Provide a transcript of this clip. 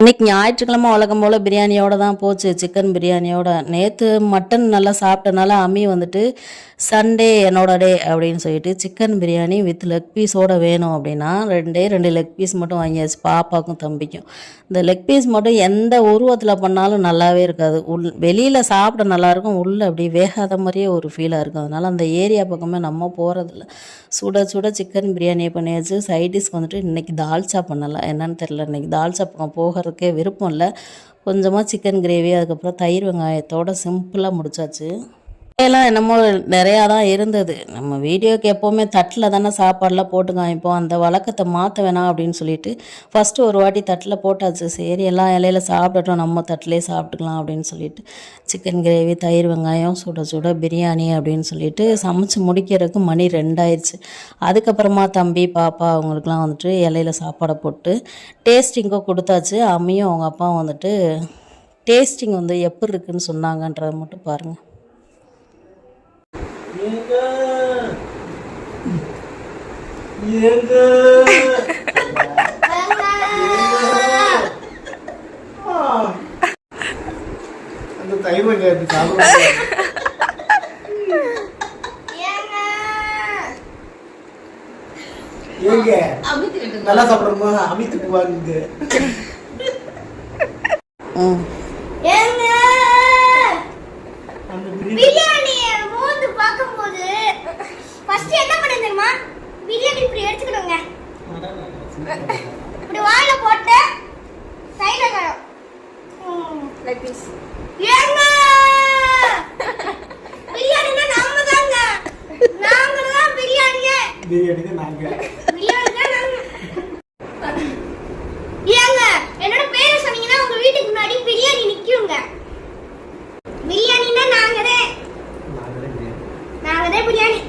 இன்னைக்கு ஞாயிற்றுக்கிழமை வழக்கம் போல் பிரியாணியோட தான் போச்சு, சிக்கன் பிரியாணியோட. நேற்று மட்டன் நல்லா சாப்பிட்டனால அம்மி வந்துட்டு சண்டே என்னோட டே அப்படின்னு சொல்லிட்டு சிக்கன் பிரியாணி வித் லெக் பீஸோடு வேணும் அப்படின்னா 2 லெக் பீஸ் மட்டும் வாங்கியாச்சு, பாப்பாவுக்கும் தம்பிக்கும். இந்த லெக் பீஸ் மட்டும் எந்த உருவத்தில் பண்ணாலும் நல்லாவே இருக்காது. வெளியில் சாப்பிட நல்லாயிருக்கும், உள்ளே அப்படி வேகாத மாதிரியே ஒரு ஃபீலாக இருக்கும். அதனால் அந்த ஏரியா பக்கமே நம்ம போகிறதில்ல. சுட சுட சிக்கன் பிரியாணியை பண்ணியாச்சு. சைடிஷ்க்கு வந்துட்டு இன்றைக்கி தால்ச்சா பண்ணலை, என்னன்னு தெரில. இன்றைக்கி தால்ச்சா பக்கம் போகிறதுக்கே விருப்பம் இல்லை. கொஞ்சமாக சிக்கன் கிரேவி, அதுக்கப்புறம் தயிர் வெங்காயத்தோடு சிம்பிளாக முடிச்சாச்சு. எல்லாம் என்னமோ நிறையா தான் இருந்தது. நம்ம வீடியோக்கு எப்போவுமே தட்டில் தானே சாப்பாடெலாம் போட்டு காமிப்போம். அந்த வழக்கத்தை மாற்ற வேணாம் அப்படின்னு சொல்லிட்டு ஃபஸ்ட்டு ஒரு வாட்டி தட்டில் போட்டாச்சு. சரி எல்லாம் இலையில சாப்பிடட்டும், நம்ம தட்டிலே சாப்பிட்டுக்கலாம் அப்படின்னு சொல்லிட்டு சிக்கன் கிரேவி, தயிர் வெங்காயம், சுட சுட பிரியாணி அப்படின்னு சொல்லிட்டு சமைச்சு முடிக்கிறதுக்கு மணி 2 ஆயிடுச்சு. அதுக்கப்புறமா தம்பி பாப்பா அவங்களுக்குலாம் வந்துட்டு இலையில சாப்பாடை போட்டு டேஸ்டிங்கும் கொடுத்தாச்சு. அம்மியும் அவங்க அப்பாவும் வந்துட்டு டேஸ்டிங் வந்து எப்படி இருக்குன்னு சொன்னாங்கன்றதை மட்டும் பாருங்கள். அந்த தயிர் வெங்காயத்தை சாப்பிட நல்லா சாப்பிடணுமா? அமித்து போவாங்க. இப்படி வாயில போட்டு சைடுல லைக் திஸ். ஏங்க பிரியாணினா நாம தாங்க, நாங்க தான் பிரியாணியே. பிரியாணி நாங்க, பிரியாணி தான் நாங்க. ஏங்க என்னோட பேரை சொன்னீங்கன்னா உங்க வீட்டுக்கு முன்னாடி பிரியாணி நிக்குங்க. பிரியாணினா நாங்க தான் பிரியாணி.